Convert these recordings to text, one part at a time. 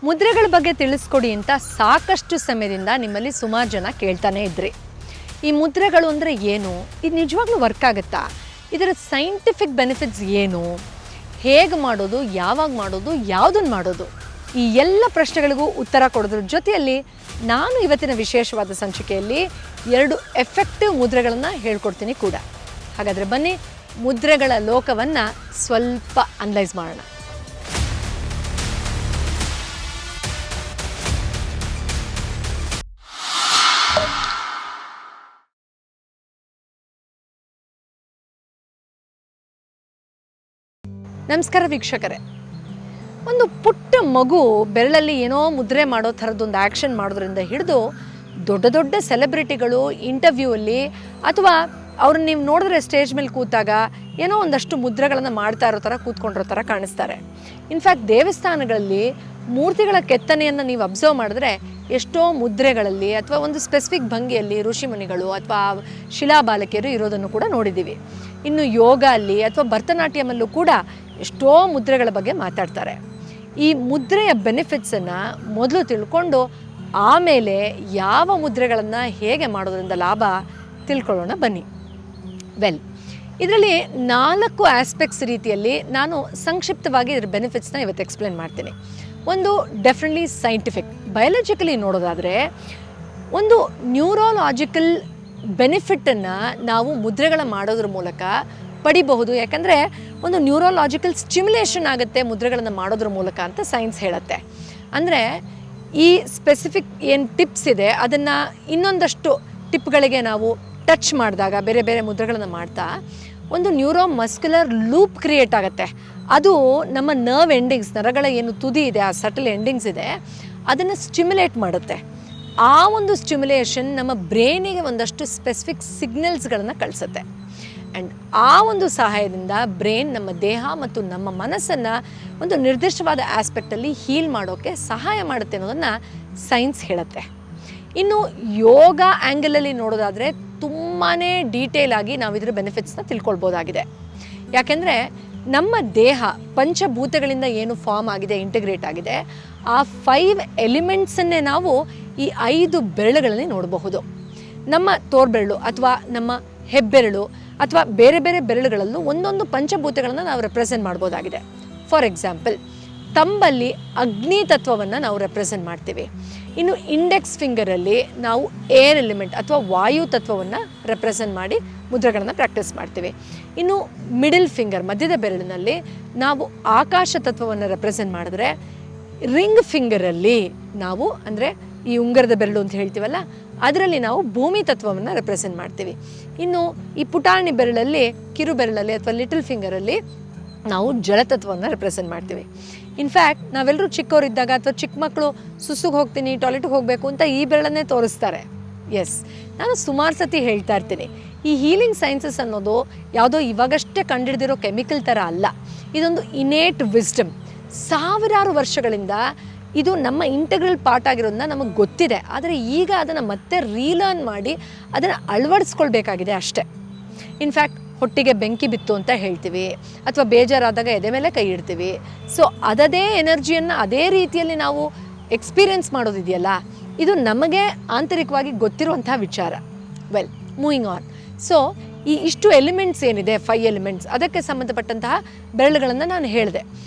ಮುದ್ರೆಗಳ ಬಗ್ಗೆ ತಿಳಿಸ್ಕೊಡಿ ಅಂತ ಸಾಕಷ್ಟು ಸಮಯದಿಂದ ನಿಮ್ಮಲ್ಲಿ ಸುಮಾರು ಜನ ಕೇಳ್ತಾನೆ ಇದ್ರಿ. ಈ ಮುದ್ರೆಗಳು ಅಂದರೆ ಏನು, ಇದು ನಿಜವಾಗ್ಲೂ ವರ್ಕ್ ಆಗುತ್ತಾ, ಇದರ ಸೈಂಟಿಫಿಕ್ ಬೆನಿಫಿಟ್ಸ್ ಏನು, ಹೇಗೆ ಮಾಡೋದು, ಯಾವಾಗ ಮಾಡೋದು, ಯಾವುದನ್ನು ಮಾಡೋದು, ಈ ಎಲ್ಲ ಪ್ರಶ್ನೆಗಳಿಗೂ ಉತ್ತರ ಕೊಡೋದ್ರ ಜೊತೆಯಲ್ಲಿ ನಾನು ಇವತ್ತಿನ ವಿಶೇಷವಾದ ಸಂಚಿಕೆಯಲ್ಲಿ 2 ಎಫೆಕ್ಟಿವ್ ಮುದ್ರೆಗಳನ್ನು ಹೇಳ್ಕೊಡ್ತೀನಿ ಕೂಡ. ಹಾಗಾದರೆ ಬನ್ನಿ ಮುದ್ರೆಗಳ ಲೋಕವನ್ನು ಸ್ವಲ್ಪ ಅನಲೈಸ್ ಮಾಡೋಣ. ನಮಸ್ಕಾರ ವೀಕ್ಷಕರೇ. ಒಂದು ಪುಟ್ಟ ಮಗು ಬೆರಳಲ್ಲಿ ಏನೋ ಮುದ್ರೆ ಮಾಡೋ ಥರದ್ದೊಂದು ಆ್ಯಕ್ಷನ್ ಮಾಡೋದ್ರಿಂದ ಹಿಡಿದು ದೊಡ್ಡ ದೊಡ್ಡ ಸೆಲೆಬ್ರಿಟಿಗಳು ಇಂಟರ್ವ್ಯೂವಲ್ಲಿ ಅಥವಾ ಅವ್ರನ್ನ ನೀವು ನೋಡಿದ್ರೆ ಸ್ಟೇಜ್ ಮೇಲೆ ಕೂತಾಗ ಏನೋ ಒಂದಷ್ಟು ಮುದ್ರೆಗಳನ್ನು ಮಾಡ್ತಾ ಇರೋ ಥರ ಕೂತ್ಕೊಂಡಿರೋ ಥರ ಕಾಣಿಸ್ತಾರೆ. ಇನ್ಫ್ಯಾಕ್ಟ್ ದೇವಸ್ಥಾನಗಳಲ್ಲಿ ಮೂರ್ತಿಗಳ ಕೆತ್ತನೆಯನ್ನು ನೀವು ಅಬ್ಸರ್ವ್ ಮಾಡಿದ್ರೆ ಎಷ್ಟೋ ಮುದ್ರೆಗಳಲ್ಲಿ ಅಥವಾ ಒಂದು ಸ್ಪೆಸಿಫಿಕ್ ಭಂಗಿಯಲ್ಲಿ ಋಷಿಮುನಿಗಳು ಅಥವಾ ಶಿಲಾಬಾಲಕಿಯರು ಇರೋದನ್ನು ಕೂಡ ನೋಡಿದ್ದೀವಿ. ಇನ್ನು ಯೋಗ ಅಲ್ಲಿ ಅಥವಾ ಭರತನಾಟ್ಯಮಲ್ಲೂ ಕೂಡ ಎಷ್ಟೋ ಮುದ್ರೆಗಳ ಬಗ್ಗೆ ಮಾತಾಡ್ತಾರೆ. ಈ ಮುದ್ರೆಯ ಬೆನಿಫಿಟ್ಸನ್ನು ಮೊದಲು ತಿಳ್ಕೊಂಡು ಆಮೇಲೆ ಯಾವ ಮುದ್ರೆಗಳನ್ನು ಹೇಗೆ ಮಾಡೋದ್ರಿಂದ ಲಾಭ ತಿಳ್ಕೊಳ್ಳೋಣ ಬನ್ನಿ. ಇದರಲ್ಲಿ 4 ಆಸ್ಪೆಕ್ಟ್ಸ್ ರೀತಿಯಲ್ಲಿ ನಾನು ಸಂಕ್ಷಿಪ್ತವಾಗಿ ಇದರ ಬೆನಿಫಿಟ್ಸ್ನ ಇವತ್ತು ಎಕ್ಸ್ಪ್ಲೇನ್ ಮಾಡ್ತೀನಿ. ಒಂದು ಡೆಫಿನೆಟ್ಲಿ ಸೈಂಟಿಫಿಕ್, ಬಯಾಲಜಿಕಲಿ ನೋಡೋದಾದರೆ ಒಂದು ನ್ಯೂರೋಲಾಜಿಕಲ್ ಬೆನಿಫಿಟನ್ನು ನಾವು ಮುದ್ರೆಗಳ ಮಾಡೋದ್ರ ಮೂಲಕ ಪಡಿಬಹುದು. ಯಾಕಂದರೆ ಒಂದು ನ್ಯೂರೋಲಾಜಿಕಲ್ ಸ್ಟಿಮ್ಯುಲೇಷನ್ ಆಗುತ್ತೆ ಮುದ್ರೆಗಳನ್ನು ಮಾಡೋದ್ರ ಮೂಲಕ ಅಂತ ಸೈನ್ಸ್ ಹೇಳುತ್ತೆ. ಅಂದರೆ ಈ ಸ್ಪೆಸಿಫಿಕ್ ಏನು ಟಿಪ್ಸ್ ಇದೆ ಅದನ್ನು ಇನ್ನೊಂದಷ್ಟು ಟಿಪ್ಗಳಿಗೆ ನಾವು ಟಚ್ ಮಾಡಿದಾಗ ಬೇರೆ ಬೇರೆ ಮುದ್ರೆಗಳನ್ನು ಮಾಡ್ತಾ ಒಂದು ನ್ಯೂರೋ ಮಸ್ಕ್ಯುಲರ್ ಲೂಪ್ ಕ್ರಿಯೇಟ್ ಆಗುತ್ತೆ. ಅದು ನಮ್ಮ ನರ್ವ್ ಎಂಡಿಂಗ್ಸ್, ನರಗಳ ಏನು ತುದಿ ಇದೆ, ಆ ಸಟಲ್ ಎಂಡಿಂಗ್ಸ್ ಇದೆ, ಅದನ್ನು ಸ್ಟಿಮ್ಯುಲೇಟ್ ಮಾಡುತ್ತೆ. ಆ ಒಂದು ಸ್ಟಿಮ್ಯುಲೇಷನ್ ನಮ್ಮ ಬ್ರೈನಿಗೆ ಒಂದಷ್ಟು ಸ್ಪೆಸಿಫಿಕ್ ಸಿಗ್ನಲ್ಸ್ಗಳನ್ನು ಕಳಿಸುತ್ತೆ. ಆ್ಯಂಡ್ ಆ ಒಂದು ಸಹಾಯದಿಂದ ಬ್ರೈನ್ ನಮ್ಮ ದೇಹ ಮತ್ತು ನಮ್ಮ ಮನಸ್ಸನ್ನು ಒಂದು ನಿರ್ದಿಷ್ಟವಾದ ಆಸ್ಪೆಕ್ಟಲ್ಲಿ ಹೀಲ್ ಮಾಡೋಕ್ಕೆ ಸಹಾಯ ಮಾಡುತ್ತೆ ಅನ್ನೋದನ್ನು ಸೈನ್ಸ್ ಹೇಳುತ್ತೆ. ಇನ್ನು ಯೋಗ ಆ್ಯಂಗಲಲ್ಲಿ ನೋಡೋದಾದರೆ ತುಂಬಾ ಡೀಟೇಲ್ ಆಗಿ ನಾವು ಇದರ ಬೆನಿಫಿಟ್ಸ್ನ ತಿಳ್ಕೊಳ್ಬೋದಾಗಿದೆ. ಯಾಕೆಂದರೆ ನಮ್ಮ ದೇಹ ಪಂಚಭೂತಗಳಿಂದ ಏನು ಫಾರ್ಮ್ ಆಗಿದೆ, ಇಂಟಿಗ್ರೇಟ್ ಆಗಿದೆ, ಆ 5 ಎಲಿಮೆಂಟ್ಸನ್ನೇ ನಾವು ಈ 5 ಬೆರಳುಗಳಲ್ಲಿ ನೋಡಬಹುದು. ನಮ್ಮ ತೋರ್ಬೆರಳು ಅಥವಾ ನಮ್ಮ ಹೆಬ್ಬೆರಳು ಅಥವಾ ಬೇರೆ ಬೇರೆ ಬೆರಳುಗಳಲ್ಲೂ ಒಂದೊಂದು ಪಂಚಭೂತಗಳನ್ನು ನಾವು ರೆಪ್ರೆಸೆಂಟ್ ಮಾಡ್ಬೋದಾಗಿದೆ. ಫಾರ್ ಎಕ್ಸಾಂಪಲ್ ತಂಬಲ್ಲಿ ಅಗ್ನಿ ತತ್ವವನ್ನು ನಾವು ರೆಪ್ರೆಸೆಂಟ್ ಮಾಡ್ತೀವಿ. ಇನ್ನು ಇಂಡೆಕ್ಸ್ ಫಿಂಗರಲ್ಲಿ ನಾವು ಏರ್ ಎಲಿಮೆಂಟ್ ಅಥವಾ ವಾಯು ತತ್ವವನ್ನು ರೆಪ್ರೆಸೆಂಟ್ ಮಾಡಿ ಮುದ್ರೆಗಳನ್ನು ಪ್ರಾಕ್ಟೀಸ್ ಮಾಡ್ತೀವಿ. ಇನ್ನು ಮಿಡಲ್ ಫಿಂಗರ್, ಮಧ್ಯದ ಬೆರಳಿನಲ್ಲಿ ನಾವು ಆಕಾಶ ತತ್ವವನ್ನು ರೆಪ್ರೆಸೆಂಟ್ ಮಾಡಿದ್ರೆ, ರಿಂಗ್ ಫಿಂಗರಲ್ಲಿ ನಾವು ಅಂದರೆ ಈ ಉಂಗರದ ಬೆರಳು ಅಂತ ಹೇಳ್ತೀವಲ್ಲ, ಅದರಲ್ಲಿ ನಾವು ಭೂಮಿ ತತ್ವವನ್ನು ರೆಪ್ರೆಸೆಂಟ್ ಮಾಡ್ತೀವಿ. ಇನ್ನು ಈ ಪುಟಾಣಿ ಬೆರಳಲ್ಲಿ, ಕಿರು ಬೆರಳಲ್ಲಿ ಅಥವಾ ಲಿಟಲ್ ಫಿಂಗರಲ್ಲಿ ನಾವು ಜಲತತ್ವವನ್ನು ರೆಪ್ರೆಸೆಂಟ್ ಮಾಡ್ತೀವಿ. ಇನ್ಫ್ಯಾಕ್ಟ್ ನಾವೆಲ್ಲರೂ ಚಿಕ್ಕವರಿದ್ದಾಗ ಅಥವಾ ಚಿಕ್ಕ ಮಕ್ಕಳು ಸುಸುಗೆ ಹೋಗ್ತೀನಿ, ಟಾಯ್ಲೆಟ್ಗೆ ಹೋಗಬೇಕು ಅಂತ ಈ ಬೆರಳನ್ನೇ ತೋರಿಸ್ತಾರೆ. ಎಸ್, ನಾನು ಸುಮಾರು ಸತಿ ಹೇಳ್ತಾ ಇರ್ತೀನಿ, ಈ ಹೀಲಿಂಗ್ ಸೈನ್ಸಸ್ ಅನ್ನೋದು ಯಾವುದೋ ಇವಾಗಷ್ಟೇ ಕಂಡುಹಿಡಿದಿರೋ ಕೆಮಿಕಲ್ ಥರ ಅಲ್ಲ. ಇದೊಂದು ಇನೇಟ್ ವಿಸ್ಡಮ್. ಸಾವಿರಾರು ವರ್ಷಗಳಿಂದ ಇದು ನಮ್ಮ ಇಂಟಗ್ರಲ್ ಪಾರ್ಟ್ ಆಗಿರೋದನ್ನ ನಮಗೆ ಗೊತ್ತಿದೆ. ಆದರೆ ಈಗ ಅದನ್ನು ಮತ್ತೆ ರೀಲರ್ನ್ ಮಾಡಿ ಅದನ್ನು ಅಳವಡಿಸ್ಕೊಳ್ಬೇಕಾಗಿದೆ ಅಷ್ಟೇ. ಇನ್ಫ್ಯಾಕ್ಟ್ ಹೊಟ್ಟಿಗೆ ಬೆಂಕಿ ಬಿತ್ತು ಅಂತ ಹೇಳ್ತೀವಿ, ಅಥವಾ ಬೇಜಾರಾದಾಗ ಎದೆ ಮೇಲೆ ಕೈ ಇಡ್ತೀವಿ. ಸೊ ಅದೇ ಎನರ್ಜಿಯನ್ನು ಅದೇ ರೀತಿಯಲ್ಲಿ ನಾವು ಎಕ್ಸ್ಪೀರಿಯೆನ್ಸ್ ಮಾಡೋದಿದೆಯಲ್ಲ, ಇದು ನಮಗೆ ಆಂತರಿಕವಾಗಿ ಗೊತ್ತಿರುವಂಥ ವಿಚಾರ. Moving on. ಸೊ ಈ ಇಷ್ಟು ಎಲಿಮೆಂಟ್ಸ್ ಏನಿದೆ, 5 ಎಲಿಮೆಂಟ್ಸ್, ಅದಕ್ಕೆ ಸಂಬಂಧಪಟ್ಟಂತಹ ಬೆರಳುಗಳನ್ನು ನಾನು ಹೇಳಿದೆ.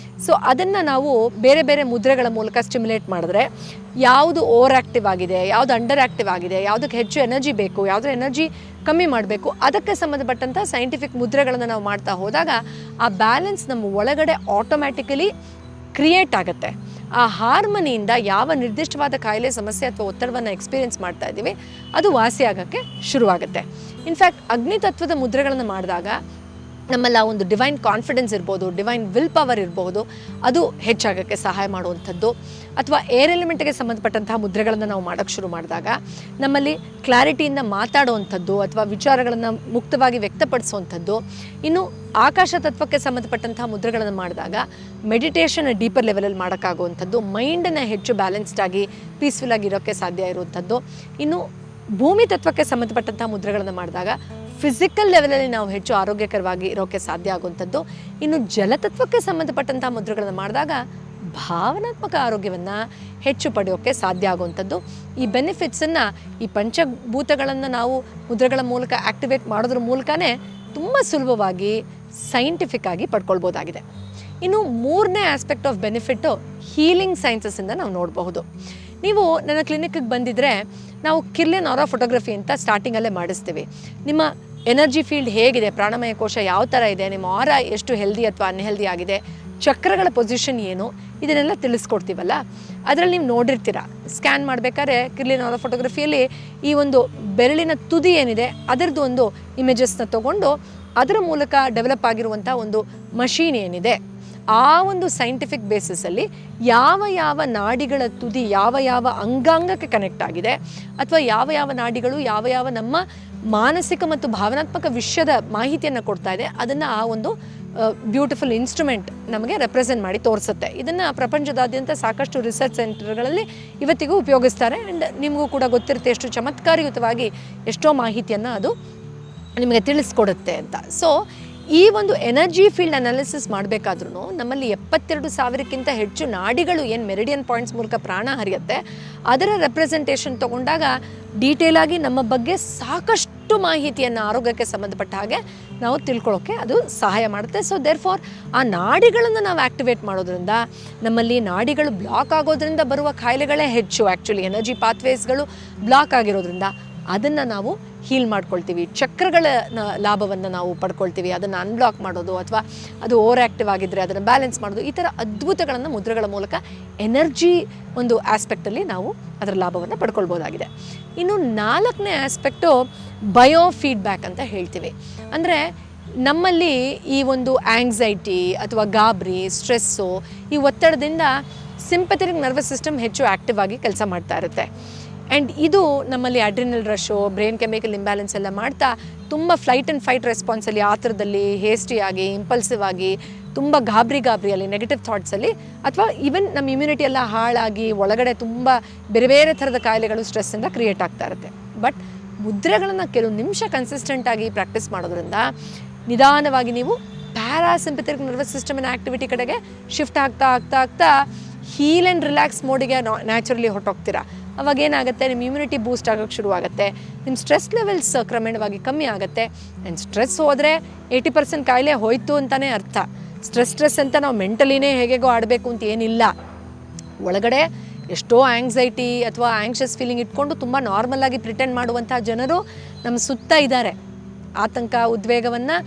ಸೊ ಅದನ್ನು ನಾವು ಬೇರೆ ಬೇರೆ ಮುದ್ರೆಗಳ ಮೂಲಕ ಸ್ಟಿಮ್ಯುಲೇಟ್ ಮಾಡಿದ್ರೆ ಯಾವುದು ಓವರ್ ಆ್ಯಕ್ಟಿವ್ ಆಗಿದೆ, ಯಾವುದು ಅಂಡರ್ ಆ್ಯಕ್ಟಿವ್ ಆಗಿದೆ, ಯಾವುದಕ್ಕೆ ಹೆಚ್ಚು ಎನರ್ಜಿ ಬೇಕು, ಯಾವುದ್ರ ಎನರ್ಜಿ ಕಮ್ಮಿ ಮಾಡಬೇಕು, ಅದಕ್ಕೆ ಸಂಬಂಧಪಟ್ಟಂಥ ಸೈಂಟಿಫಿಕ್ ಮುದ್ರೆಗಳನ್ನು ನಾವು ಮಾಡ್ತಾ ಹೋದಾಗ ಆ ಬ್ಯಾಲೆನ್ಸ್ ನಮ್ಮ ಒಳಗಡೆ ಆಟೋಮ್ಯಾಟಿಕಲಿ ಕ್ರಿಯೇಟ್ ಆಗುತ್ತೆ. ಆ ಹಾರ್ಮನಿಯಿಂದ ಯಾವ ನಿರ್ದಿಷ್ಟವಾದ ಕಾಯಿಲೆ, ಸಮಸ್ಯೆ ಅಥವಾ ಒತ್ತಡವನ್ನು ಎಕ್ಸ್ಪೀರಿಯೆನ್ಸ್ ಮಾಡ್ತಾ ಇದ್ದೀವಿ ಅದು ವಾಸಿ ಆಗೋಕ್ಕೆ ಶುರುವಾಗುತ್ತೆ. ಇನ್ಫ್ಯಾಕ್ಟ್ ಅಗ್ನಿ ತತ್ವದ ಮುದ್ರೆಗಳನ್ನು ಮಾಡಿದಾಗ ನಮ್ಮಲ್ಲಿ ಆ ಒಂದು ಡಿವೈನ್ ಕಾನ್ಫಿಡೆನ್ಸ್ ಇರ್ಬೋದು, ಡಿವೈನ್ ವಿಲ್ ಪವರ್ ಇರಬಹುದು, ಅದು ಹೆಚ್ಚಾಗೋಕ್ಕೆ ಸಹಾಯ ಮಾಡುವಂಥದ್ದು. ಅಥವಾ ಏರ್ ಎಲಿಮೆಂಟ್ಗೆ ಸಂಬಂಧಪಟ್ಟಂತಹ ಮುದ್ರೆಗಳನ್ನು ನಾವು ಮಾಡೋಕ್ಕೆ ಶುರು ಮಾಡಿದಾಗ ನಮ್ಮಲ್ಲಿ ಕ್ಲಾರಿಟಿಯಿಂದ ಮಾತಾಡುವಂಥದ್ದು ಅಥವಾ ವಿಚಾರಗಳನ್ನು ಮುಕ್ತವಾಗಿ ವ್ಯಕ್ತಪಡಿಸುವಂಥದ್ದು. ಇನ್ನು ಆಕಾಶ ತತ್ವಕ್ಕೆ ಸಂಬಂಧಪಟ್ಟಂತಹ ಮುದ್ರೆಗಳನ್ನು ಮಾಡಿದಾಗ ಮೆಡಿಟೇಷನ್ ಡೀಪರ್ ಲೆವೆಲಲ್ಲಿ ಮಾಡೋಕ್ಕಾಗುವಂಥದ್ದು, ಮೈಂಡನ್ನು ಹೆಚ್ಚು ಬ್ಯಾಲೆನ್ಸ್ಡ್ ಆಗಿ ಪೀಸ್ಫುಲ್ ಆಗಿರೋಕ್ಕೆ ಸಾಧ್ಯ ಇರುವಂಥದ್ದು. ಇನ್ನು ಭೂಮಿ ತತ್ವಕ್ಕೆ ಸಂಬಂಧಪಟ್ಟಂಥ ಮುದ್ರೆಗಳನ್ನು ಮಾಡಿದಾಗ ಫಿಸಿಕಲ್ ಲೆವೆಲಲ್ಲಿ ನಾವು ಹೆಚ್ಚು ಆರೋಗ್ಯಕರವಾಗಿ ಇರೋಕ್ಕೆ ಸಾಧ್ಯ ಆಗುವಂಥದ್ದು. ಇನ್ನು ಜಲತತ್ವಕ್ಕೆ ಸಂಬಂಧಪಟ್ಟಂಥ ಮುದ್ರೆಗಳನ್ನು ಮಾಡಿದಾಗ ಭಾವನಾತ್ಮಕ ಆರೋಗ್ಯವನ್ನು ಹೆಚ್ಚು ಪಡೆಯೋಕ್ಕೆ ಸಾಧ್ಯ ಆಗುವಂಥದ್ದು. ಈ ಬೆನಿಫಿಟ್ಸನ್ನು ಈ ಪಂಚಭೂತಗಳನ್ನು ನಾವು ಮುದ್ರೆಗಳ ಮೂಲಕ ಆ್ಯಕ್ಟಿವೇಟ್ ಮಾಡೋದ್ರ ಮೂಲಕನೇ ತುಂಬ ಸುಲಭವಾಗಿ ಸೈಂಟಿಫಿಕ್ ಆಗಿ ಪಡ್ಕೊಳ್ಬೋದಾಗಿದೆ. ಇನ್ನು ಮೂರನೇ ಆಸ್ಪೆಕ್ಟ್ ಆಫ್ ಬೆನಿಫಿಟ್ಟು ಹೀಲಿಂಗ್ ಸೈನ್ಸಸ್ಸಿಂದ ನಾವು ನೋಡಬಹುದು. ನೀವು ನನ್ನ ಕ್ಲಿನಿಕ್ಗೆ ಬಂದಿದ್ದರೆ ನಾವು ಕಿರ್ಲಿನ್ ಆರಾ ಫೋಟೋಗ್ರಫಿ ಅಂತ ಸ್ಟಾರ್ಟಿಂಗಲ್ಲೇ ಮಾಡಿಸ್ತೀವಿ. ನಿಮ್ಮ ಎನರ್ಜಿ ಫೀಲ್ಡ್ ಹೇಗಿದೆ, ಪ್ರಾಣಮಯ ಕೋಶ ಯಾವ ಥರ ಇದೆ, ನಿಮ್ಮ ಆರಾ ಎಷ್ಟು ಹೆಲ್ದಿ ಅಥವಾ ಅನ್ಹೆಲ್ದಿ ಆಗಿದೆ, ಚಕ್ರಗಳ ಪೊಸಿಷನ್ ಏನು, ಇದನ್ನೆಲ್ಲ ತಿಳಿಸ್ಕೊಡ್ತೀವಲ್ಲ. ಅದರಲ್ಲಿ ನೀವು ನೋಡಿರ್ತೀರ, ಸ್ಕ್ಯಾನ್ ಮಾಡಬೇಕಾದ್ರೆ ಕಿರ್ಲಿನ್ ಆರಾ ಫೋಟೋಗ್ರಫಿಯಲ್ಲಿ ಈ ಒಂದು ಬೆರಳಿನ ತುದಿ ಏನಿದೆ ಅದರದ್ದು ಒಂದು ಇಮೇಜಸ್ನ ತೊಗೊಂಡು ಅದರ ಮೂಲಕ ಡೆವಲಪ್ ಆಗಿರುವಂಥ ಒಂದು ಮಷೀನ್ ಏನಿದೆ, ಆ ಒಂದು ಸೈಂಟಿಫಿಕ್ ಬೇಸಿಸಲ್ಲಿ ಯಾವ ಯಾವ ನಾಡಿಗಳ ತುದಿ ಯಾವ ಯಾವ ಅಂಗಾಂಗಕ್ಕೆ ಕನೆಕ್ಟ್ ಆಗಿದೆ ಅಥವಾ ಯಾವ ಯಾವ ನಾಡಿಗಳು ಯಾವ ಯಾವ ನಮ್ಮ ಮಾನಸಿಕ ಮತ್ತು ಭಾವನಾತ್ಮಕ ವಿಷಯದ ಮಾಹಿತಿಯನ್ನು ಕೊಡ್ತಾ ಇದೆ, ಅದನ್ನು ಆ ಒಂದು ಬ್ಯೂಟಿಫುಲ್ ಇನ್ಸ್ಟ್ರೂಮೆಂಟ್ ನಮಗೆ ರೆಪ್ರೆಸೆಂಟ್ ಮಾಡಿ ತೋರಿಸುತ್ತೆ. ಇದನ್ನು ಪ್ರಪಂಚದಾದ್ಯಂತ ಸಾಕಷ್ಟು ರಿಸರ್ಚ್ ಸೆಂಟರ್ಗಳಲ್ಲಿ ಇವತ್ತಿಗೂ ಉಪಯೋಗಿಸ್ತಾರೆ. ಆ್ಯಂಡ್ ನಿಮಗೂ ಕೂಡ ಗೊತ್ತಿರುತ್ತೆ ಎಷ್ಟು ಚಮತ್ಕಾರಯುತವಾಗಿ ಎಷ್ಟೋ ಮಾಹಿತಿಯನ್ನು ಅದು ನಿಮಗೆ ತಿಳಿಸ್ಕೊಡುತ್ತೆ ಅಂತ. ಸೊ ಈ ಒಂದು ಎನರ್ಜಿ ಫೀಲ್ಡ್ ಅನಾಲಿಸಿಸ್ ಮಾಡಬೇಕಾದ್ರೂ ನಮ್ಮಲ್ಲಿ 72,000ಕ್ಕಿಂತ ಹೆಚ್ಚು ನಾಡಿಗಳು ಏನು ಮೆರಿಡಿಯನ್ ಪಾಯಿಂಟ್ಸ್ ಮೂಲಕ ಪ್ರಾಣ ಹರಿಯುತ್ತೆ, ಅದರ ರೆಪ್ರೆಸೆಂಟೇಷನ್ ತೊಗೊಂಡಾಗ ಡೀಟೇಲಾಗಿ ನಮ್ಮ ಬಗ್ಗೆ ಸಾಕಷ್ಟು ಮಾಹಿತಿಯನ್ನು ಆರೋಗ್ಯಕ್ಕೆ ಸಂಬಂಧಪಟ್ಟ ಹಾಗೆ ನಾವು ತಿಳ್ಕೊಳ್ಳೋಕ್ಕೆ ಅದು ಸಹಾಯ ಮಾಡುತ್ತೆ. ಸೊ ದೇರ್ ಫಾರ್ ಆ ನಾಡಿಗಳನ್ನು ನಾವು ಆ್ಯಕ್ಟಿವೇಟ್ ಮಾಡೋದ್ರಿಂದ ನಮ್ಮಲ್ಲಿ ನಾಡಿಗಳು ಬ್ಲಾಕ್ ಆಗೋದ್ರಿಂದ ಬರುವ ಕಾಯಿಲೆಗಳೇ ಹೆಚ್ಚು. ಆ್ಯಕ್ಚುಲಿ ಎನರ್ಜಿ ಪಾತ್ವೇಸ್ಗಳು ಬ್ಲಾಕ್ ಆಗಿರೋದ್ರಿಂದ ಅದನ್ನು ನಾವು ಹೀಲ್ ಮಾಡ್ಕೊಳ್ತೀವಿ. ಚಕ್ರಗಳ ಲಾಭವನ್ನು ನಾವು ಪಡ್ಕೊಳ್ತೀವಿ. ಅದನ್ನು ಅನ್ಬ್ಲಾಕ್ ಮಾಡೋದು ಅಥವಾ ಅದು ಓವರ್ ಆ್ಯಕ್ಟಿವ್ ಆಗಿದ್ದರೆ ಅದನ್ನು ಬ್ಯಾಲೆನ್ಸ್ ಮಾಡೋದು, ಈ ಥರ ಅದ್ಭುತಗಳನ್ನು ಮುದ್ರೆಗಳ ಮೂಲಕ ಎನರ್ಜಿ ಒಂದು ಆಸ್ಪೆಕ್ಟಲ್ಲಿ ನಾವು ಅದರ ಲಾಭವನ್ನು ಪಡ್ಕೊಳ್ಬೋದಾಗಿದೆ. ಇನ್ನು 4ನೇ ಆಸ್ಪೆಕ್ಟು ಬಯೋ ಫೀಡ್ಬ್ಯಾಕ್ ಅಂತ ಹೇಳ್ತೀವಿ. ಅಂದರೆ ನಮ್ಮಲ್ಲಿ ಈ ಒಂದು ಆ್ಯಂಗ್ಸೈಟಿ ಅಥವಾ ಗಾಬರಿ, ಸ್ಟ್ರೆಸ್ಸು, ಈ ಒತ್ತಡದಿಂದ ಸಿಂಪಥೆಟಿಕ್ ನರ್ವಸ್ ಸಿಸ್ಟಮ್ ಹೆಚ್ಚು ಆ್ಯಕ್ಟಿವ್ ಆಗಿ ಕೆಲಸ ಮಾಡ್ತಾ ಇರುತ್ತೆ. ಆ್ಯಂಡ್ ಇದು ನಮ್ಮಲ್ಲಿ adrenal Rashu, brain chemical imbalance ಎಲ್ಲ ಮಾಡ್ತಾ ತುಂಬ ಫ್ಲೈಟ್ ಆ್ಯಂಡ್ ಫೈಟ್ ರೆಸ್ಪಾನ್ಸಲ್ಲಿ, ಆತರದಲ್ಲಿ ಹೇಸ್ಟಿಯಾಗಿ, ಇಂಪಲ್ಸಿವ್ ಆಗಿ, ತುಂಬ ಗಾಬರಿಯಲ್ಲಿ, ನೆಗೆಟಿವ್ ಥಾಟ್ಸಲ್ಲಿ, ಅಥವಾ ಈವನ್ ನಮ್ಮ ಇಮ್ಯುನಿಟಿ ಎಲ್ಲ ಹಾಳಾಗಿ ಒಳಗಡೆ ತುಂಬ ಬೇರೆ ಬೇರೆ ಥರದ ಕಾಯಿಲೆಗಳು ಸ್ಟ್ರೆಸ್ಸಿಂದ ಕ್ರಿಯೇಟ್ ಆಗ್ತಾ ಇರುತ್ತೆ. ಬಟ್ ಮುದ್ರೆಗಳನ್ನು ಕೆಲವು ನಿಮಿಷ ಕನ್ಸಿಸ್ಟೆಂಟಾಗಿ ಪ್ರಾಕ್ಟೀಸ್ ಮಾಡೋದ್ರಿಂದ ನಿಧಾನವಾಗಿ ನೀವು ಪ್ಯಾರಾಸಿಂಪಥೆಟಿಕ್ ನರ್ವಸ್ ಸಿಸ್ಟಮಿನ ಆ್ಯಕ್ಟಿವಿಟಿ ಕಡೆಗೆ ಶಿಫ್ಟ್ ಆಗ್ತಾ ಹೀಲ್ ಆ್ಯಂಡ್ ರಿಲ್ಯಾಕ್ಸ್ ಮೋಡಿಗೆ ನ್ಯಾಚುರಲಿ ಹೊರಟೋಗ್ತೀರಾ. ಅವಾಗ ಏನಾಗುತ್ತೆ, ನಿಮ್ಮ ಇಮ್ಯುನಿಟಿ ಬೂಸ್ಟ್ ಆಗೋಕ್ಕೆ ಶುರುವಾಗುತ್ತೆ, ನಿಮ್ಮ ಸ್ಟ್ರೆಸ್ ಲೆವೆಲ್ಸ್ ಕ್ರಮೇಣವಾಗಿ ಕಮ್ಮಿ ಆಗುತ್ತೆ. ಆ್ಯಂಡ್ ಸ್ಟ್ರೆಸ್ ಹೋದರೆ 80% ಕಾಯಿಲೆ ಹೋಯ್ತು ಅಂತಲೇ ಅರ್ಥ. ಸ್ಟ್ರೆಸ್ ಅಂತ ನಾವು ಮೆಂಟಲಿನೇ ಹೇಗೇಗೋ ಆಡಬೇಕು ಅಂತ ಏನಿಲ್ಲ. ಒಳಗಡೆ ಎಷ್ಟೋ ಆ್ಯಂಗ್ಸೈಟಿ ಅಥವಾ ಆ್ಯಂಕ್ಷಸ್ ಫೀಲಿಂಗ್ ಇಟ್ಕೊಂಡು ತುಂಬ ನಾರ್ಮಲಾಗಿ ಪ್ರಿಟೆಂಡ್ ಮಾಡುವಂಥ ಜನರು ನಮ್ಮ ಸುತ್ತ ಇದ್ದಾರೆ. ಆತಂಕ, ಉದ್ವೇಗವನ್ನು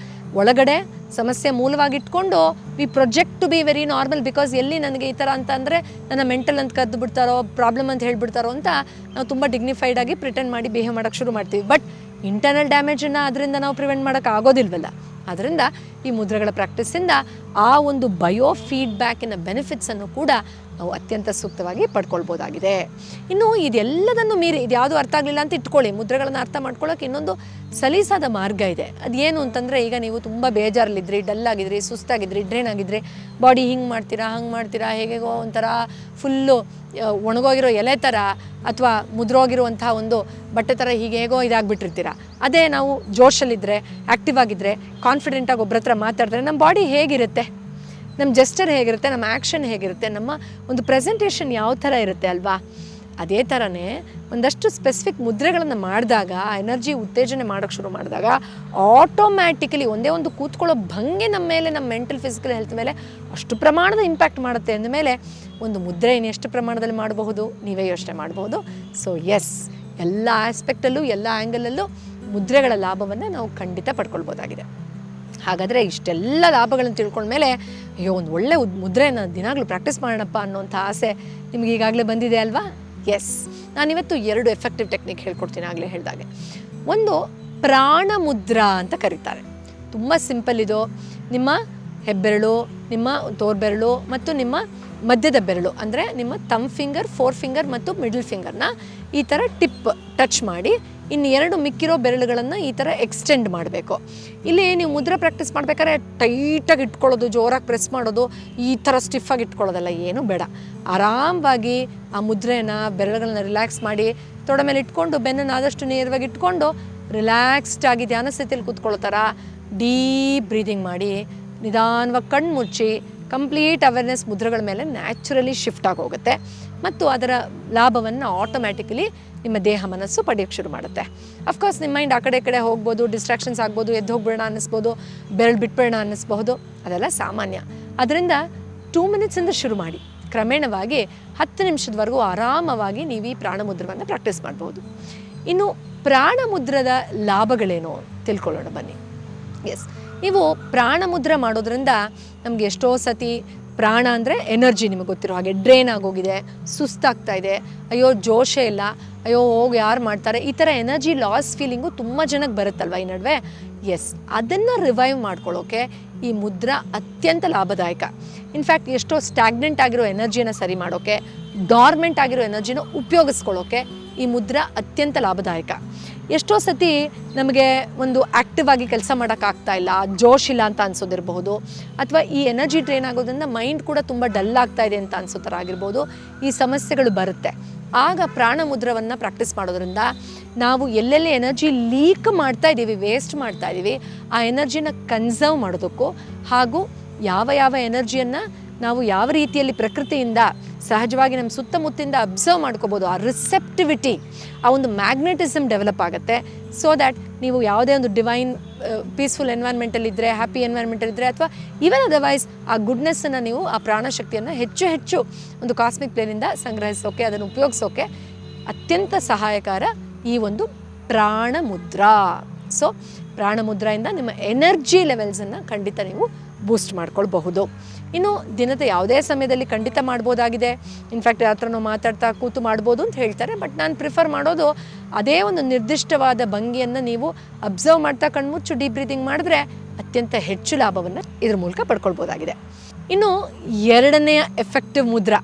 ಒಳಗಡೆ ಸಮಸ್ಯೆ ಮೂಲವಾಗಿಟ್ಕೊಂಡು we project to be very normal. Because ಎಲ್ಲಿ ನನಗೆ ಈ ಥರ ಅಂತಂದರೆ ನನ್ನ ಮೆಂಟಲ್ ಅಂತ ಕದ್ದು ಬಿಡ್ತಾರೋ, ಪ್ರಾಬ್ಲಮ್ ಅಂತ ಹೇಳ್ಬಿಡ್ತಾರೋ ಅಂತ ನಾವು ತುಂಬ ಡಿಗ್ನಿಫೈಡಾಗಿ ಪ್ರಿಟೆಂಡ್ ಮಾಡಿ ಬಿಹೇವ್ ಮಾಡೋಕ್ಕೆ ಶುರು ಮಾಡ್ತೀವಿ. ಬಟ್ ಇಂಟರ್ನಲ್ ಡ್ಯಾಮೇಜನ್ನು ಅದರಿಂದ ನಾವು ಪ್ರಿವೆಂಟ್ ಮಾಡೋಕ್ಕೆ ಆಗೋದಿಲ್ವಲ್ಲ. ಅದರಿಂದ ಈ ಮುದ್ರೆಗಳ ಪ್ರಾಕ್ಟೀಸಿಂದ ಆ ಒಂದು ಬಯೋ ಫೀಡ್ಬ್ಯಾಕಿನ ಬೆನಿಫಿಟ್ಸನ್ನು ಕೂಡ ನಾವು ಅತ್ಯಂತ ಸೂಕ್ತವಾಗಿ ಪಡ್ಕೊಳ್ಬೋದಾಗಿದೆ. ಇನ್ನು ಇದೆಲ್ಲದನ್ನು ಮೀರಿ ಇದ್ಯಾವುದು ಅರ್ಥ ಆಗಲಿಲ್ಲ ಅಂತ ಇಟ್ಕೊಳ್ಳಿ, ಮುದ್ರೆಗಳನ್ನು ಅರ್ಥ ಮಾಡ್ಕೊಳ್ಳೋಕೆ ಇನ್ನೊಂದು ಸಲೀಸಾದ ಮಾರ್ಗ ಇದೆ. ಅದೇನು ಅಂತಂದರೆ, ಈಗ ನೀವು ತುಂಬ ಬೇಜಾರಲ್ಲಿದ್ರಿ, ಡಲ್ ಆಗಿದ್ರಿ, ಸುಸ್ತಾಗಿದ್ರಿ, ಡ್ರೈನ್ ಆಗಿದ್ರಿ, ಬಾಡಿ ಹಿಂಗೆ ಮಾಡ್ತೀರಾ ಹಂಗೆ ಮಾಡ್ತೀರಾ, ಹೇಗೋ ಒಂಥರ ಫುಲ್ಲು ಒಣಗೋಗಿರೋ ಎಲೆ ಥರ ಅಥವಾ ಮುದ್ರೋಗಿರುವಂಥ ಒಂದು ಬಟ್ಟೆ ಥರ ಹೀಗೆ ಹೇಗೋ ಇದಾಗಿಬಿಟ್ಟಿರ್ತೀರ. ಅದೇ ನಾವು ಜೋಶಲ್ಲಿದ್ದರೆ, ಆ್ಯಕ್ಟಿವ್ ಆಗಿದ್ದರೆ, ಕಾನ್ಫಿಡೆಂಟಾಗಿ ಒಬ್ಬರ ಹತ್ರ ಮಾತಾಡಿದ್ರೆ ನಮ್ಮ ಬಾಡಿ ಹೇಗಿರುತ್ತೆ, ನಮ್ಮ ಜೆಸ್ಚರ್ ಹೇಗಿರುತ್ತೆ, ನಮ್ಮ ಆ್ಯಕ್ಷನ್ ಹೇಗಿರುತ್ತೆ, ನಮ್ಮ ಒಂದು ಪ್ರೆಸೆಂಟೇಷನ್ ಯಾವ ಥರ ಇರುತ್ತೆ ಅಲ್ವಾ. ಅದೇ ಥರನೇ ಒಂದಷ್ಟು ಸ್ಪೆಸಿಫಿಕ್ ಮುದ್ರೆಗಳನ್ನು ಮಾಡಿದಾಗ, ಎನರ್ಜಿ ಉತ್ತೇಜನೆ ಮಾಡೋಕ್ಕೆ ಶುರು ಮಾಡಿದಾಗ ಆಟೋಮ್ಯಾಟಿಕಲಿ ಒಂದೇ ಒಂದು ಕೂತ್ಕೊಳ್ಳೋ ಭಂಗಿ ನಮ್ಮ ಮೇಲೆ, ನಮ್ಮ ಮೆಂಟಲ್ ಫಿಸಿಕಲ್ ಹೆಲ್ತ್ ಮೇಲೆ ಅಷ್ಟು ಪ್ರಮಾಣದ ಇಂಪ್ಯಾಕ್ಟ್ ಮಾಡುತ್ತೆ ಅಂದಮೇಲೆ ಒಂದು ಮುದ್ರೆ ಎಷ್ಟು ಪ್ರಮಾಣದಲ್ಲಿ ಮಾಡಬಹುದು ನೀವೇ ಯೋಚನೆ ಮಾಡಬಹುದು. ಸೊ ಎಸ್, ಎಲ್ಲ ಆಸ್ಪೆಕ್ಟಲ್ಲೂ ಎಲ್ಲ ಆ್ಯಂಗಲಲ್ಲೂ ಮುದ್ರೆಗಳ ಲಾಭವನ್ನು ನಾವು ಖಂಡಿತ ಪಡ್ಕೊಳ್ಬೋದಾಗಿದೆ. ಹಾಗಾದರೆ ಇಷ್ಟೆಲ್ಲ ಲಾಭಗಳನ್ನು ತಿಳ್ಕೊಂಡ್ಮೇಲೆ ಅಯ್ಯೋ ಒಂದು ಒಳ್ಳೆ ಮುದ್ರೆನ ದಿನಾಗಲೂ ಪ್ರಾಕ್ಟೀಸ್ ಮಾಡೋಣಪ್ಪ ಅನ್ನೋಂಥ ಆಸೆ ನಿಮ್ಗೆ ಈಗಾಗಲೇ ಬಂದಿದೆ ಅಲ್ವಾ? ಎಸ್, ನಾನಿವತ್ತು 2 ಎಫೆಕ್ಟಿವ್ ಟೆಕ್ನಿಕ್ ಹೇಳ್ಕೊಡ್ತೀನಿ. ಆಗಲೇ ಹೇಳಿದಾಗೆ, ಒಂದು ಪ್ರಾಣ ಮುದ್ರಾ ಅಂತ ಕರೀತಾರೆ. ತುಂಬ ಸಿಂಪಲ್ ಇದು. ನಿಮ್ಮ ಹೆಬ್ಬೆರಳು, ನಿಮ್ಮ ತೋರ್ಬೆರಳು ಮತ್ತು ನಿಮ್ಮ ಮಧ್ಯದ ಬೆರಳು ಅಂದರೆ ನಿಮ್ಮ ಥಂಬ್ ಫಿಂಗರ್, 4 ಫಿಂಗರ್ ಮತ್ತು ಮಿಡಲ್ ಫಿಂಗರ್ನ ಈ ಥರ ಟಿಪ್ ಟಚ್ ಮಾಡಿ ಇನ್ನು 2 ಮಿಕ್ಕಿರೋ ಬೆರಳುಗಳನ್ನು ಈ ಥರ ಎಕ್ಸ್ಟೆಂಡ್ ಮಾಡಬೇಕು. ಇಲ್ಲಿ ನೀವು ಮುದ್ರೆ ಪ್ರಾಕ್ಟೀಸ್ ಮಾಡ್ಬೇಕಾದ್ರೆ ಟೈಟಾಗಿ ಇಟ್ಕೊಳ್ಳೋದು, ಜೋರಾಗಿ ಪ್ರೆಸ್ ಮಾಡೋದು, ಈ ಥರ ಸ್ಟಿಫಾಗಿ ಇಟ್ಕೊಳ್ಳೋದಲ್ಲ, ಏನೂ ಬೇಡ. ಆರಾಮವಾಗಿ ಆ ಮುದ್ರೆನ ಬೆರಳುಗಳನ್ನ ರಿಲ್ಯಾಕ್ಸ್ ಮಾಡಿ ತೊಡೆ ಮೇಲೆ ಇಟ್ಕೊಂಡು ಬೆನ್ನನ್ನು ಆದಷ್ಟು ನೇರವಾಗಿ ಇಟ್ಕೊಂಡು ರಿಲ್ಯಾಕ್ಸ್ಡ್ ಆಗಿ ಧ್ಯಾನ ಸ್ಥಿತಿಯಲ್ಲಿ ಕೂತ್ಕೊಳ್ಳೋ ಥರ ಡೀಪ್ ಬ್ರೀದಿಂಗ್ ಮಾಡಿ ನಿಧಾನವಾಗಿ ಕಣ್ಣು ಮುಚ್ಚಿ ಕಂಪ್ಲೀಟ್ ಅವೇರ್ನೆಸ್ ಮುದ್ರೆಗಳ ಮೇಲೆ ನ್ಯಾಚುರಲಿ ಶಿಫ್ಟ್ ಆಗಿ ಹೋಗುತ್ತೆ ಮತ್ತು ಅದರ ಲಾಭವನ್ನು ಆಟೋಮ್ಯಾಟಿಕಲಿ ನಿಮ್ಮ ದೇಹ ಮನಸ್ಸು ಪಡೆಯೋಕ್ಕೆ ಶುರು ಮಾಡುತ್ತೆ. ಅಫ್ಕೋರ್ಸ್ ನಿಮ್ಮ ಮೈಂಡ್ ಆ ಕಡೆ ಹೋಗ್ಬೋದು, ಡಿಸ್ಟ್ರಾಕ್ಷನ್ಸ್ ಆಗ್ಬೋದು, ಎದ್ದು ಹೋಗ್ಬಿಡೋಣ ಅನ್ನಿಸ್ಬೋದು, ಬೆರಳು ಬಿಟ್ಬಿಡೋಣ ಅನ್ನಿಸ್ಬಹುದು, ಅದೆಲ್ಲ ಸಾಮಾನ್ಯ. ಅದರಿಂದ 2 ಮಿನಿಟ್ಸಿಂದ ಶುರು ಮಾಡಿ, ಕ್ರಮೇಣವಾಗಿ 10 ನಿಮಿಷದವರೆಗೂ ಆರಾಮವಾಗಿ ನೀವು ಈ ಪ್ರಾಣಮುದ್ರವನ್ನು ಪ್ರಾಕ್ಟೀಸ್ ಮಾಡ್ಬೋದು. ಇನ್ನು ಪ್ರಾಣಮುದ್ರದ ಲಾಭಗಳೇನು ತಿಳ್ಕೊಳ್ಳೋಣ ಬನ್ನಿ. ಎಸ್, ನೀವು ಪ್ರಾಣಮುದ್ರ ಮಾಡೋದ್ರಿಂದ ನಮಗೆ ಎಷ್ಟೋ ಸತಿ ಪ್ರಾಣ ಅಂದರೆ ಎನರ್ಜಿ, ನಿಮಗೆ ಗೊತ್ತಿರೋ ಹಾಗೆ ಡ್ರೈನ್ ಆಗೋಗಿದೆ, ಸುಸ್ತಾಗ್ತಾ ಇದೆ, ಅಯ್ಯೋ ಜೋಶೇ ಇಲ್ಲ, ಅಯ್ಯೋ ಹೋಗಿ ಯಾರು ಮಾಡ್ತಾರೆ, ಈ ಥರ ಎನರ್ಜಿ ಲಾಸ್ ಫೀಲಿಂಗು ತುಂಬ ಜನಕ್ಕೆ ಬರುತ್ತಲ್ವ ಈ ನಡುವೆ. ಎಸ್, ಅದನ್ನು ರಿವೈವ್ ಮಾಡ್ಕೊಳ್ಳೋಕೆ ಈ ಮುದ್ರಾ ಅತ್ಯಂತ ಲಾಭದಾಯಕ. ಇನ್ಫ್ಯಾಕ್ಟ್ ಎಷ್ಟೋ ಸ್ಟ್ಯಾಗ್ನೆಂಟ್ ಆಗಿರೋ ಎನರ್ಜಿನ ಸರಿ ಮಾಡೋಕ್ಕೆ, ಡಾರ್ಮೆಂಟ್ ಆಗಿರೋ ಎನರ್ಜಿನ ಉಪಯೋಗಿಸ್ಕೊಳ್ಳೋಕೆ ಈ ಮುದ್ರಾ ಅತ್ಯಂತ ಲಾಭದಾಯಕ. ಎಷ್ಟೋ ಸತಿ ನಮಗೆ ಒಂದು ಆ್ಯಕ್ಟಿವ್ ಆಗಿ ಕೆಲಸ ಮಾಡೋಕ್ಕಾಗ್ತಾ ಇಲ್ಲ, ಜೋಶ್ ಇಲ್ಲ ಅಂತ ಅನ್ಸೋದಿರಬಹುದು, ಅಥವಾ ಈ ಎನರ್ಜಿ ಡ್ರೈನ್ ಆಗೋದ್ರಿಂದ ಮೈಂಡ್ ಕೂಡ ತುಂಬ ಡಲ್ ಆಗ್ತಾ ಇದೆ ಅಂತ ಅನ್ಸೋ ಥರ ಆಗಿರ್ಬೋದು. ಈ ಸಮಸ್ಯೆಗಳು ಬರುತ್ತೆ. ಆಗ ಪ್ರಾಣಮುದ್ರವನ್ನು ಪ್ರಾಕ್ಟೀಸ್ ಮಾಡೋದ್ರಿಂದ ನಾವು ಎಲ್ಲೆಲ್ಲಿ ಎನರ್ಜಿ ಲೀಕ್ ಮಾಡ್ತಾ ಇದ್ದೀವಿ, ವೇಸ್ಟ್ ಮಾಡ್ತಾ ಇದ್ದೀವಿ, ಆ ಎನರ್ಜಿನ ಕನ್ಸರ್ವ್ ಮಾಡೋದಕ್ಕೂ, ಹಾಗೂ ಯಾವ ಎನರ್ಜಿಯನ್ನು ನಾವು ಯಾವ ರೀತಿಯಲ್ಲಿ ಪ್ರಕೃತಿಯಿಂದ ಸಹಜವಾಗಿ ನಮ್ಮ ಸುತ್ತಮುತ್ತಿಂದ ಅಬ್ಸರ್ವ್ ಮಾಡ್ಕೋಬೋದು, ಆ ರಿಸೆಪ್ಟಿವಿಟಿ, ಆ ಒಂದು ಮ್ಯಾಗ್ನೆಟಿಸಮ್ ಡೆವಲಪ್ ಆಗುತ್ತೆ. ಸೊ ದ್ಯಾಟ್ ನೀವು ಯಾವುದೇ ಒಂದು ಡಿವೈನ್ ಪೀಸ್ಫುಲ್ ಎನ್ವೈರ್ಮೆಂಟಲ್ಲಿದ್ದರೆ, ಹ್ಯಾಪಿ ಎನ್ವೈರ್ಮೆಂಟಲ್ಲಿದ್ದರೆ, ಅಥವಾ ಈವನ್ ಅದರ್ವೈಸ್ ಆ ಗುಡ್ನೆಸ್ಸನ್ನು ನೀವು, ಆ ಪ್ರಾಣಶಕ್ತಿಯನ್ನು ಹೆಚ್ಚು ಒಂದು ಕಾಸ್ಮಿಕ್ ಪ್ಲೇನಿಂದ ಸಂಗ್ರಹಿಸೋಕೆ, ಅದನ್ನು ಉಪಯೋಗಿಸೋಕೆ ಅತ್ಯಂತ ಸಹಾಯಕಾರ ಈ ಒಂದು ಪ್ರಾಣಮುದ್ರಾ. ಸೊ ಪ್ರಾಣಮುದ್ರೆಯಿಂದ ನಿಮ್ಮ ಎನರ್ಜಿ ಲೆವೆಲ್ಸನ್ನು ಖಂಡಿತ ನೀವು ಬೂಸ್ಟ್ ಮಾಡ್ಕೊಳ್ಬಹುದು. ಇನ್ನು ದಿನದ ಯಾವುದೇ ಸಮಯದಲ್ಲಿ ಖಂಡಿತ ಮಾಡ್ಬೋದಾಗಿದೆ. ಇನ್ಫ್ಯಾಕ್ಟ್ ಹತ್ರನೂ ಮಾತಾಡ್ತಾ ಕೂತು ಮಾಡ್ಬೋದು ಅಂತ ಹೇಳ್ತಾರೆ. ಬಟ್ ನಾನು ಪ್ರಿಫರ್ ಮಾಡೋದು ಅದೇ ಒಂದು ನಿರ್ದಿಷ್ಟವಾದ ಭಂಗಿಯನ್ನು ನೀವು ಅಬ್ಸರ್ವ್ ಮಾಡ್ತಾ ಕಣ್ಮುಚ್ಚು ಡೀಪ್ ಬ್ರೀದಿಂಗ್ ಮಾಡಿದ್ರೆ ಅತ್ಯಂತ ಹೆಚ್ಚು ಲಾಭವನ್ನು ಇದ್ರ ಮೂಲಕ ಪಡ್ಕೊಳ್ಬೋದಾಗಿದೆ. ಇನ್ನು 2ನೆಯ ಎಫೆಕ್ಟಿವ್ ಮುದ್ರಾ,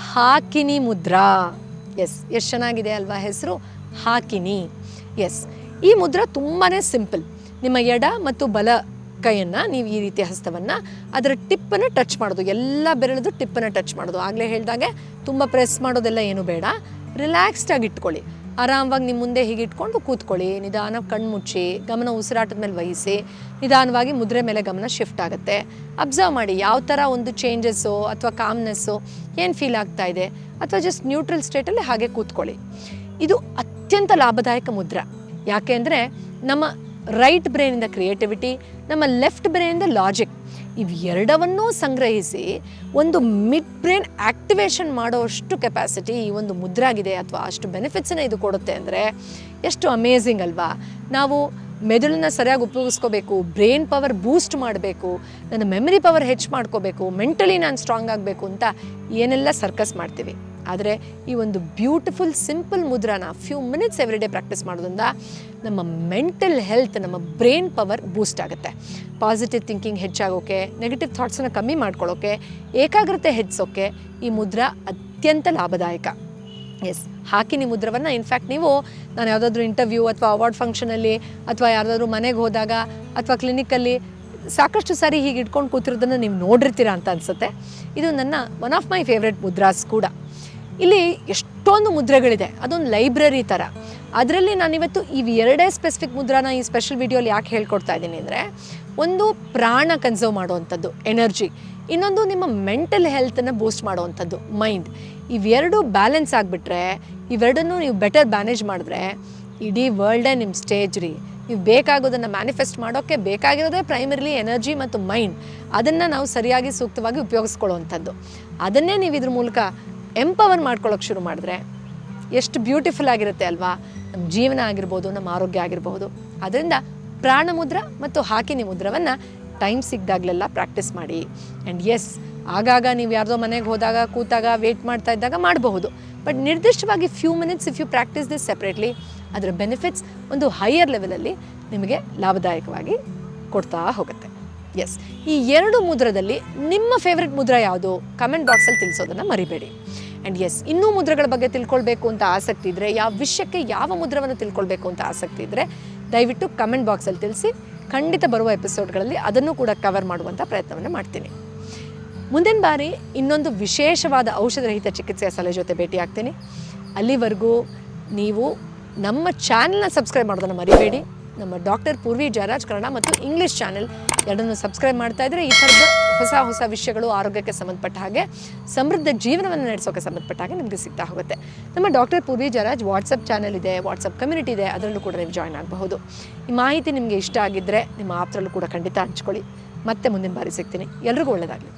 ಹಾಕಿನಿ ಮುದ್ರಾ. ಎಸ್, ಎಷ್ಟು ಚೆನ್ನಾಗಿದೆ ಅಲ್ವಾ ಹೆಸರು, ಹಾಕಿನಿ. ಎಸ್, ಈ ಮುದ್ರಾ ತುಂಬಾ ಸಿಂಪಲ್. ನಿಮ್ಮ ಎಡ ಮತ್ತು ಬಲ ಕೈಯನ್ನು ನೀವು ಈ ರೀತಿ ಹಸ್ತವನ್ನು ಅದರ ಟಿಪ್ಪನ್ನು ಟಚ್ ಮಾಡೋದು, ಎಲ್ಲ ಬೆರಳದು ಟಿಪ್ಪನ್ನು ಟಚ್ ಮಾಡೋದು. ಆಗಲೇ ಹೇಳಿದಾಗೆ ತುಂಬ ಪ್ರೆಸ್ ಮಾಡೋದೆಲ್ಲ ಏನು ಬೇಡ, ರಿಲ್ಯಾಕ್ಸ್ಡಾಗಿ ಇಟ್ಕೊಳ್ಳಿ. ಆರಾಮವಾಗಿ ನಿಮ್ಮ ಮುಂದೆ ಹೀಗೆ ಇಟ್ಕೊಂಡು ಕೂತ್ಕೊಳ್ಳಿ. ನಿಧಾನ ಕಣ್ಮುಚ್ಚಿ ಗಮನ ಉಸಿರಾಟದ ಮೇಲೆ ವಹಿಸಿ ನಿಧಾನವಾಗಿ ಮುದ್ರೆ ಮೇಲೆ ಗಮನ ಶಿಫ್ಟ್ ಆಗುತ್ತೆ. ಅಬ್ಸರ್ವ್ ಮಾಡಿ ಯಾವ ಥರ ಒಂದು ಚೇಂಜಸ್ಸು ಅಥವಾ ಕಾಮ್ನೆಸ್ಸು ಏನು ಫೀಲ್ ಆಗ್ತಾ ಇದೆ, ಅಥವಾ ಜಸ್ಟ್ ನ್ಯೂಟ್ರಲ್ ಸ್ಟೇಟಲ್ಲಿ ಹಾಗೆ ಕೂತ್ಕೊಳ್ಳಿ. ಇದು ಅತ್ಯಂತ ಲಾಭದಾಯಕ ಮುದ್ರಾ. ಯಾಕೆ ಅಂದರೆ ನಮ್ಮ ರೈಟ್ ಬ್ರೈನಿಂದ ಕ್ರಿಯೇಟಿವಿಟಿ, ನಮ್ಮ ಲೆಫ್ಟ್ ಬ್ರೈನಿಂದ ಲಾಜಿಕ್, ಇವೆರಡವನ್ನೂ ಸಂಗ್ರಹಿಸಿ ಒಂದು ಮಿಡ್ ಬ್ರೈನ್ ಆ್ಯಕ್ಟಿವೇಶನ್ ಮಾಡೋಷ್ಟು ಕೆಪಾಸಿಟಿ ಈ ಒಂದು ಮುದ್ರಾಗಿದೆ, ಅಥವಾ ಅಷ್ಟು ಬೆನಿಫಿಟ್ಸನ್ನು ಇದು ಕೊಡುತ್ತೆ ಅಂದರೆ ಎಷ್ಟು ಅಮೇಝಿಂಗ್ ಅಲ್ವಾ. ನಾವು ಮೆದುಳನ್ನ ಸರಿಯಾಗಿ ಉಪಯೋಗಿಸ್ಕೋಬೇಕು, ಬ್ರೈನ್ ಪವರ್ ಬೂಸ್ಟ್ ಮಾಡಬೇಕು, ನನ್ನ ಮೆಮರಿ ಪವರ್ ಹೆಚ್ಚು ಮಾಡ್ಕೋಬೇಕು, ಮೆಂಟಲಿ ನಾನು ಸ್ಟ್ರಾಂಗ್ ಆಗಬೇಕು ಅಂತ ಏನೆಲ್ಲ ಸರ್ಕಸ್ ಮಾಡ್ತೀವಿ. ಆದರೆ ಈ ಒಂದು ಬ್ಯೂಟಿಫುಲ್ ಸಿಂಪಲ್ ಮುದ್ರಾನ few minutes every day practice ಮಾಡೋದ್ರಿಂದ ನಮ್ಮ ಮೆಂಟಲ್ ಹೆಲ್ತ್, ನಮ್ಮ ಬ್ರೈನ್ ಪವರ್ ಬೂಸ್ಟ್ ಆಗುತ್ತೆ. ಪಾಸಿಟಿವ್ ಥಿಂಕಿಂಗ್ ಹೆಚ್ಚಾಗೋಕ್ಕೆ, ನೆಗೆಟಿವ್ ಥಾಟ್ಸನ್ನು ಕಮ್ಮಿ ಮಾಡ್ಕೊಳ್ಳೋಕ್ಕೆ, ಏಕಾಗ್ರತೆ ಹೆಚ್ಚಿಸೋಕ್ಕೆ ಈ ಮುದ್ರಾ ಅತ್ಯಂತ ಲಾಭದಾಯಕ. ಎಸ್, ಹಾಕಿನಿ ಮುದ್ರವನ್ನು ಇನ್ಫ್ಯಾಕ್ಟ್ ನೀವು, ನಾನು ಯಾವುದಾದ್ರೂ ಇಂಟರ್ವ್ಯೂ ಅಥವಾ ಅವಾರ್ಡ್ ಫಂಕ್ಷನಲ್ಲಿ ಅಥವಾ ಯಾರ್ದಾದ್ರೂ ಮನೆಗೆ ಹೋದಾಗ ಅಥವಾ ಕ್ಲಿನಿಕಲ್ಲಿ ಸಾಕಷ್ಟು ಸಾರಿ ಹೀಗೆ ಇಟ್ಕೊಂಡು ಕೂತಿರೋದನ್ನು ನೀವು ನೋಡಿರ್ತೀರಾ ಅಂತ ಅನಿಸುತ್ತೆ. ಇದು ನನ್ನ one of my favourite mudras ಕೂಡ. ಇಲ್ಲಿ ಎಷ್ಟೊಂದು ಮುದ್ರೆಗಳಿದೆ, ಅದೊಂದು ಲೈಬ್ರರಿ ಥರ. ಅದರಲ್ಲಿ ನಾನಿವತ್ತು ಇವೆರಡೇ ಸ್ಪೆಸಿಫಿಕ್ ಮುದ್ರಾನ ಈ ಸ್ಪೆಷಲ್ ವಿಡಿಯೋಲಿ ಯಾಕೆ ಹೇಳ್ಕೊಡ್ತಾ ಇದ್ದೀನಿ ಅಂದರೆ, ಒಂದು ಪ್ರಾಣ ಕನ್ಸರ್ವ್ ಮಾಡುವಂಥದ್ದು ಎನರ್ಜಿ, ಇನ್ನೊಂದು ನಿಮ್ಮ ಮೆಂಟಲ್ ಹೆಲ್ತನ್ನು ಬೂಸ್ಟ್ ಮಾಡುವಂಥದ್ದು ಮೈಂಡ್. ಇವೆರಡು ಬ್ಯಾಲೆನ್ಸ್ ಆಗಿಬಿಟ್ರೆ, ಇವೆರಡನ್ನೂ ನೀವು ಬೆಟರ್ ಮ್ಯಾನೇಜ್ ಮಾಡಿದ್ರೆ ಇಡೀ ವರ್ಲ್ಡೇ ನಿಮ್ಮ ಸ್ಟೇಜ್ ರೀ. ನೀವು ಬೇಕಾಗೋದನ್ನು ಮ್ಯಾನಿಫೆಸ್ಟ್ ಮಾಡೋಕ್ಕೆ ಬೇಕಾಗಿರೋದೇ ಪ್ರೈಮರಿಲಿ ಎನರ್ಜಿ ಮತ್ತು ಮೈಂಡ್. ಅದನ್ನು ನಾವು ಸರಿಯಾಗಿ ಸೂಕ್ತವಾಗಿ ಉಪಯೋಗಿಸ್ಕೊಳ್ಳುವಂಥದ್ದು. ಅದನ್ನೇ ನೀವು ಇದ್ರ ಮೂಲಕ ಎಂಪವರ್ ಮಾಡ್ಕೊಳ್ಳೋಕೆ ಶುರು ಮಾಡಿದ್ರೆ ಎಷ್ಟು ಬ್ಯೂಟಿಫುಲ್ ಆಗಿರುತ್ತೆ ಅಲ್ವಾ, ನಮ್ಮ ಜೀವನ ಆಗಿರ್ಬೋದು, ನಮ್ಮ ಆರೋಗ್ಯ ಆಗಿರಬಹುದು. ಅದರಿಂದ ಪ್ರಾಣಮುದ್ರ ಮತ್ತು ಹಾಕಿನಿ ಮುದ್ರವನ್ನು ಟೈಮ್ ಸಿಗ್ದಾಗಲೆಲ್ಲ ಪ್ರಾಕ್ಟೀಸ್ ಮಾಡಿ. ಆ್ಯಂಡ್ ಎಸ್, ಆಗಾಗ ನೀವು ಯಾರ್ದೋ ಮನೆಗೆ ಹೋದಾಗ ಕೂತಾಗ ವೇಟ್ ಮಾಡ್ತಾ ಇದ್ದಾಗ ಮಾಡಬಹುದು. ಬಟ್ ನಿರ್ದಿಷ್ಟವಾಗಿ few minutes if you practice this separately, ಅದರ ಬೆನಿಫಿಟ್ಸ್ ಒಂದು ಹೈಯರ್ ಲೆವೆಲಲ್ಲಿ ನಿಮಗೆ ಲಾಭದಾಯಕವಾಗಿ ಕೊಡ್ತಾ ಹೋಗುತ್ತೆ. ಎಸ್, ಈ 2 ಮುದ್ರದಲ್ಲಿ ನಿಮ್ಮ ಫೇವ್ರೆಟ್ ಮುದ್ರಾ ಯಾವುದು ಕಮೆಂಟ್ ಬಾಕ್ಸಲ್ಲಿ ತಿಳಿಸೋದನ್ನು ಮರಿಬೇಡಿ. ಆ್ಯಂಡ್ ಎಸ್, ಇನ್ನೂ ಮುದ್ರೆಗಳ ಬಗ್ಗೆ ತಿಳ್ಕೊಳ್ಬೇಕು ಅಂತ ಆಸಕ್ತಿ ಇದ್ದರೆ, ಯಾವ ವಿಷಯಕ್ಕೆ ಯಾವ ಮುದ್ರವನ್ನು ತಿಳ್ಕೊಳ್ಬೇಕು ಅಂತ ಆಸಕ್ತಿ ಇದ್ದರೆ ದಯವಿಟ್ಟು ಕಮೆಂಟ್ ಬಾಕ್ಸಲ್ಲಿ ತಿಳಿಸಿ. ಖಂಡಿತ ಬರುವ ಎಪಿಸೋಡ್ಗಳಲ್ಲಿ ಅದನ್ನು ಕೂಡ ಕವರ್ ಮಾಡುವಂಥ ಪ್ರಯತ್ನವನ್ನು ಮಾಡ್ತೀನಿ. ಮುಂದಿನ ಬಾರಿ ಇನ್ನೊಂದು ವಿಶೇಷವಾದ ಔಷಧರಹಿತ ಚಿಕಿತ್ಸೆಯ ಸಲಹೆ ಜೊತೆ ಭೇಟಿ ಆಗ್ತೀನಿ. ಅಲ್ಲಿವರೆಗೂ ನೀವು ನಮ್ಮ ಚಾನಲ್ನ ಸಬ್ಸ್ಕ್ರೈಬ್ ಮಾಡೋದನ್ನು ಮರಿಬೇಡಿ. ನಮ್ಮ ಡಾಕ್ಟರ್ ಪೂರ್ವಿ ಜಯರಾಜ್ ಕನ್ನಡ ಮತ್ತು ಇಂಗ್ಲೀಷ್ ಚಾನೆಲ್ ಎರಡನ್ನೂ ಸಬ್ಸ್ಕ್ರೈಬ್ ಮಾಡ್ತಾ ಇದ್ದರೆ ಈ ಥರದ ಹೊಸ ವಿಷಯಗಳು ಆರೋಗ್ಯಕ್ಕೆ ಸಂಬಂಧಪಟ್ಟ ಹಾಗೆ ಸಮೃದ್ಧ ಜೀವನವನ್ನು ನಡೆಸೋಕ್ಕೆ ಸಂಬಂಧಪಟ್ಟ ಹಾಗೆ ನಿಮಗೆ ಸಿಗ್ತಾ ಹೋಗುತ್ತೆ. ನಮ್ಮ doctor Poorvi Jayaraj WhatsApp channel ಇದೆ, ವಾಟ್ಸಪ್ ಕಮ್ಯುನಿಟಿ ಇದೆ, ಅದರಲ್ಲೂ ಕೂಡ ನೀವು ಜಾಯ್ನ್ ಆಗಬಹುದು. ಈ ಮಾಹಿತಿ ನಿಮಗೆ ಇಷ್ಟ ಆಗಿದ್ದರೆ ನಿಮ್ಮ ಆಪ್ತರಲ್ಲೂ ಕೂಡ ಖಂಡಿತ ಹಂಚ್ಕೊಳ್ಳಿ. ಮತ್ತೆ ಮುಂದಿನ ಬಾರಿ ಸಿಗ್ತೀನಿ. ಎಲ್ರಿಗೂ ಒಳ್ಳೆಯದಾಗಲಿ.